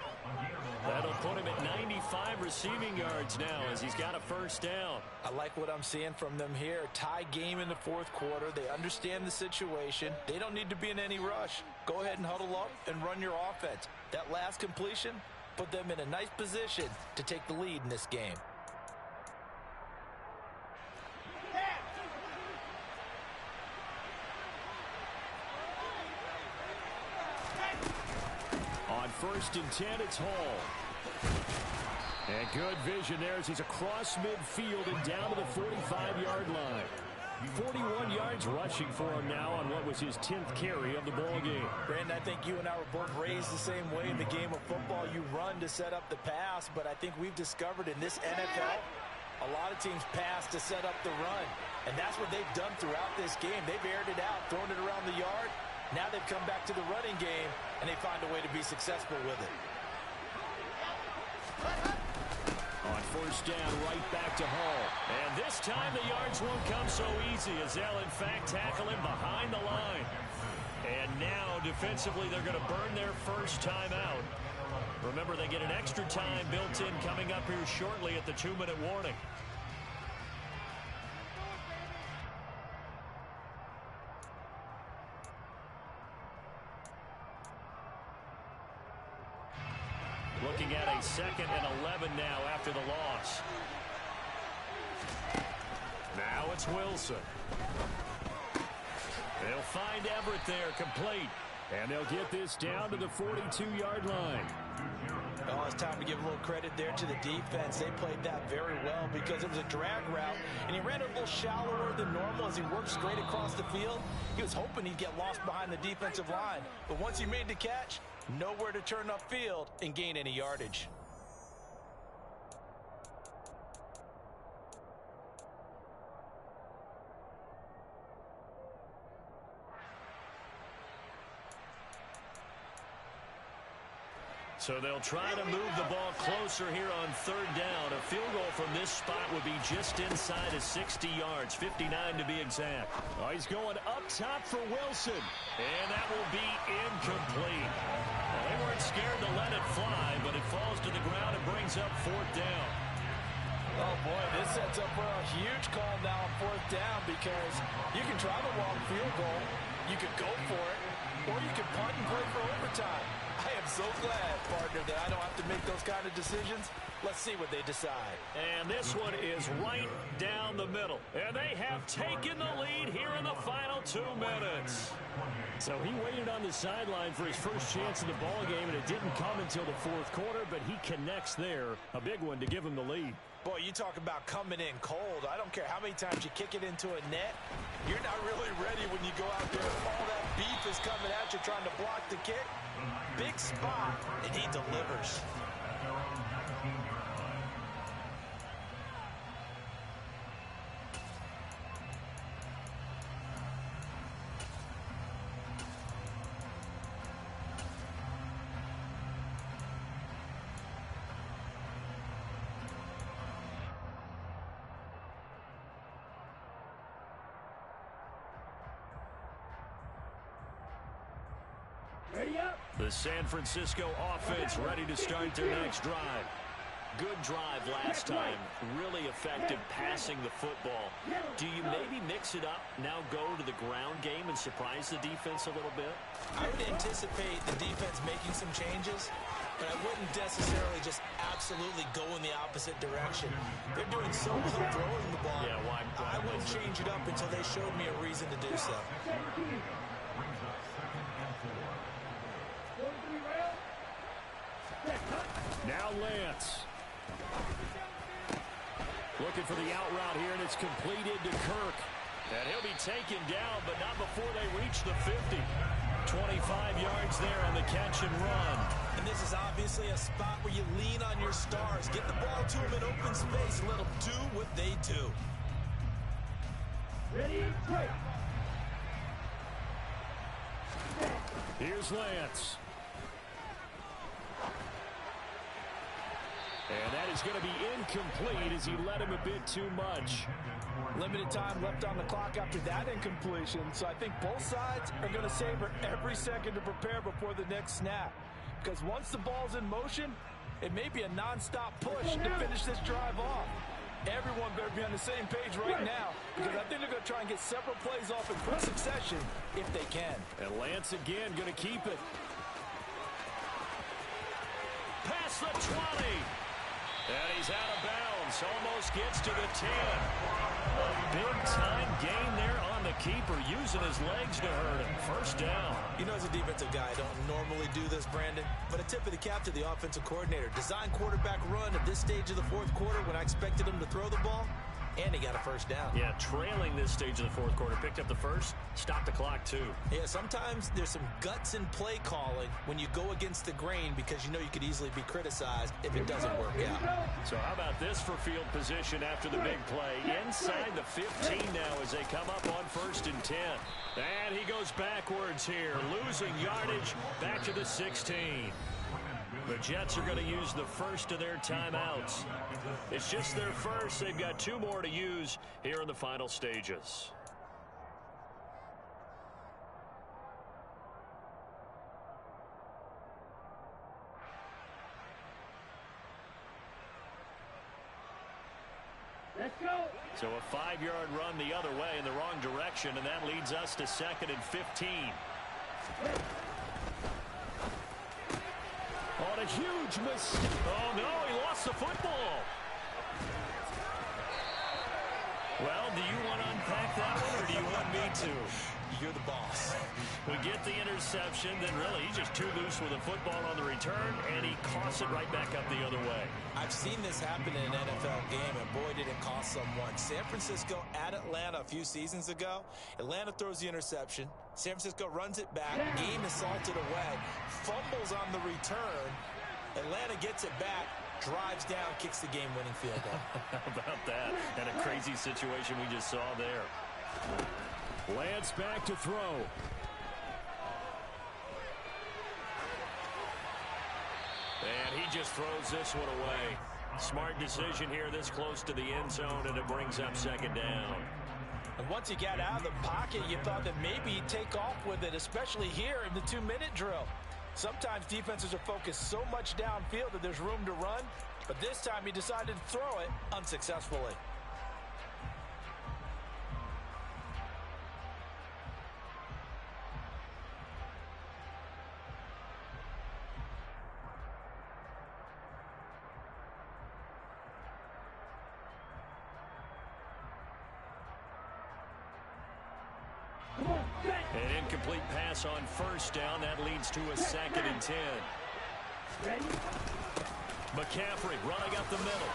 That'll put him at 95 receiving yards now as he's got a first down. I like what I'm seeing from them here. Tie game in the fourth quarter. They understand the situation. They don't need to be in any rush. Go ahead and huddle up and run your offense. That last completion put them in a nice position to take the lead in this game. On 1st and 10, it's Hall. And good vision there as he's across midfield and down to the 45-yard line. 41 yards rushing for him now on what was his 10th carry of the ball game. Brandon, I think you and I were both raised the same way in the game of football. You run to set up the pass, but I think we've discovered in this NFL, a lot of teams pass to set up the run. And that's what they've done throughout this game. They've aired it out, thrown it around the yard. Now they've come back to the running game, and they find a way to be successful with it. On 1st down, right back to Hall. And this time the yards won't come so easy as they'll, in fact, tackle him behind the line. And now, defensively, they're going to burn their first time out. Remember, they get an extra time built in coming up here shortly at the 2-minute warning. Looking at a 2nd and 11 now after the loss. Now it's Wilson. They'll find Everett there, complete. And they'll get this down to the 42-yard line. Oh, it's time to give a little credit there to the defense. They played that very well because it was a drag route, and he ran a little shallower than normal as he worked straight across the field. He was hoping he'd get lost behind the defensive line, but once he made the catch, nowhere to turn upfield and gain any yardage. So they'll try to move the ball closer here on 3rd down. A field goal from this spot would be just inside of 60 yards, 59 to be exact. Oh, he's going up top for Wilson. And that will be incomplete. Well, they weren't scared to let it fly, but it falls to the ground and brings up 4th down. Oh, boy, this sets up for a huge call now on 4th down because you can try the long field goal, you could go for it, or you could punt and play for overtime. I am so glad, partner, that I don't have to make those kind of decisions. Let's see what they decide. And this one is right down the middle. And they have taken the lead here in the final 2 minutes. So he waited on the sideline for his first chance in the ball game, and it didn't come until the 4th quarter, but he connects there. A big one to give him the lead. Boy, you talk about coming in cold. I don't care how many times you kick it into a net. You're not really ready when you go out there. All that beef is coming at you trying to block the kick. Big spot, and he delivers. Ready up. The San Francisco offense ready to start their next drive. Good drive last time. Really effective passing the football. Do you maybe mix it up, now go to the ground game and surprise the defense a little bit? I would anticipate the defense making some changes, but I wouldn't necessarily just absolutely go in the opposite direction. They're doing so well throwing the ball. Yeah, why I wouldn't change it up until they showed me a reason to do so. Now Lance. Looking for the out route here, and it's completed to Kirk. And he'll be taken down, but not before they reach the 50. 25 yards there on the catch and run. And this is obviously a spot where you lean on your stars. Get the ball to them in open space and let them do what they do. Ready, break. Here's Lance. And that is going to be incomplete as he led him a bit too much. Limited time left on the clock after that incompletion, so I think both sides are going to savor every second to prepare before the next snap. Because once the ball's in motion, it may be a non-stop push to finish this drive off. Everyone better be on the same page right now, because I think they're going to try and get several plays off in quick succession if they can. And Lance again going to keep it. Past the 20. And he's out of bounds. Almost gets to the 10. A big-time gain there on the keeper, using his legs to hurt him. First down. You know, as a defensive guy, I don't normally do this, Brandon, but a tip of the cap to the offensive coordinator. Design quarterback run at this stage of the fourth quarter when I expected him to throw the ball, and he got a first down. Yeah, trailing this stage of the fourth quarter. Picked up the first, stopped the clock too. Yeah, sometimes there's some guts in play calling when you go against the grain because you know you could easily be criticized if it doesn't work out. So how about this for field position after the big play? Inside the 15 now as they come up on 1st and 10. And he goes backwards here, losing yardage back to the 16. The Jets are going to use the first of their timeouts. It's just their first. They've got 2 more to use here in the final stages. Let's go. So a 5-yard run the other way in the wrong direction, and that leads us to 2nd and 15. On a huge mistake. Oh, no, he lost the football. Well, do you want to unpack that one, or do you want me to? You're the boss. We get the interception, then really he's just too loose with the football on the return, and he coughs it right back up the other way. I've seen this happen in an NFL game, and boy, did it cost someone. San Francisco at Atlanta a few seasons ago. Atlanta throws the interception. San Francisco runs it back. Game is salted away. Fumbles on the return. Atlanta gets it back. Drives down, kicks the game-winning field goal. How about that? And a crazy situation we just saw there. Lance back to throw. And he just throws this one away. Smart decision here this close to the end zone, and it brings up 2nd down. And once he got out of the pocket, you thought that maybe he'd take off with it, especially here in the 2-minute drill. Sometimes defenses are focused so much downfield that there's room to run, but this time he decided to throw it unsuccessfully. An incomplete pass on 1st down. That leads to a 2nd and 10. Ready? McCaffrey running up the middle.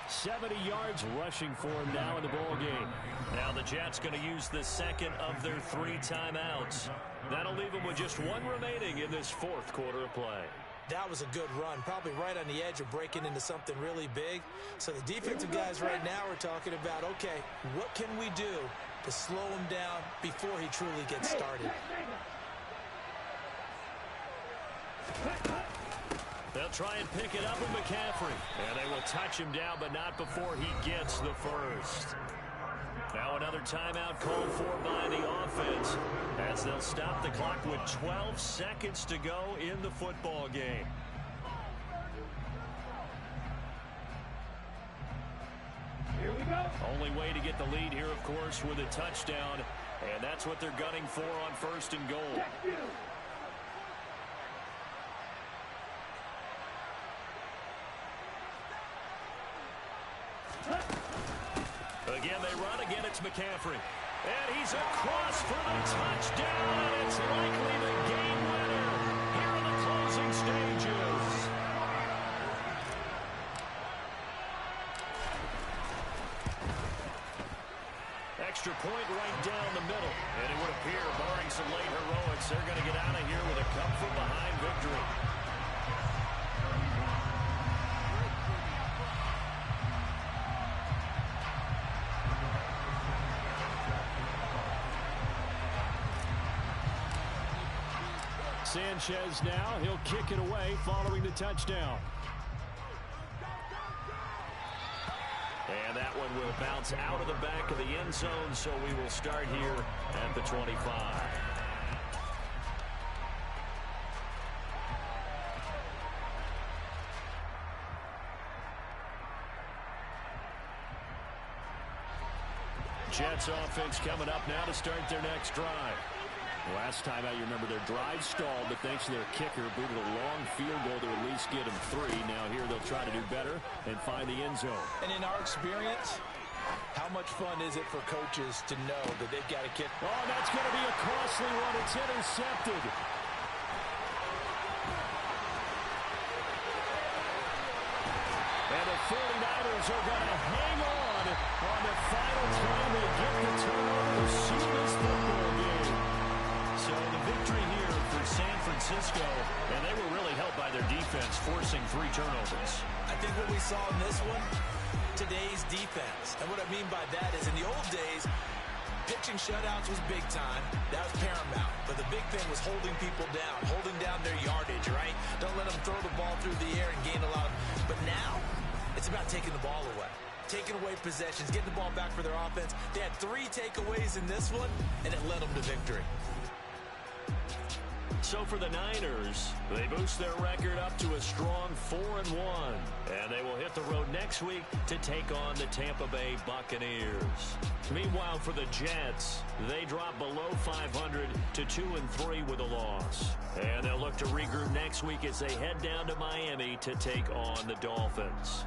70 yards rushing for him now in the ball game. Now the Jets going to use the second of their 3 timeouts. That'll leave them with just 1 remaining in this 4th quarter of play. That was a good run, probably right on the edge of breaking into something really big. So the defensive guys right now are talking about, okay, what can we do to slow him down before he truly gets started? They'll try and pick it up with McCaffrey. And they will touch him down, but not before he gets the first. Now another timeout called for by the offense as they'll stop the clock with 12 seconds to go in the football game. Here we go. Only way to get the lead here, of course, with a touchdown. And that's what they're gunning for on 1st and goal. Check you. Again, they run. Again, it's McCaffrey. And he's across for the touchdown, and it's likely the game winner here in the closing stages. Extra point right down the middle. And it would appear, barring some late heroics, they're going to get out of here with a come-from-behind victory. Sanchez now, he'll kick it away following the touchdown. And that one will bounce out of the back of the end zone, so we will start here at the 25. Jets offense coming up now to start their next drive. Last time out, you remember their drive stalled, but thanks to their kicker, booted a long field goal to at least get them 3. Now here they'll try to do better and find the end zone. And in our experience, how much fun is it for coaches to know that they've got to kick? Oh, that's going to be a costly one. It's intercepted. And the 49ers are going to hang on the final time they get the turnover to seal this football game. So the victory here for San Francisco, and they were really helped by their defense, forcing 3 turnovers. I think what we saw in this one, today's defense. And what I mean by that is in the old days, pitching shutouts was big time. That was paramount. But the big thing was holding people down, holding down their yardage, right? Don't let them throw the ball through the air and gain a lot of... But now, it's about taking the ball away. Taking away possessions, getting the ball back for their offense. They had 3 takeaways in this one, and it led them to victory. So for the Niners, they boost their record up to a strong 4-1. And they will hit the road next week to take on the Tampa Bay Buccaneers. Meanwhile, for the Jets, they drop below 500 to 2-3 with a loss. And they'll look to regroup next week as they head down to Miami to take on the Dolphins.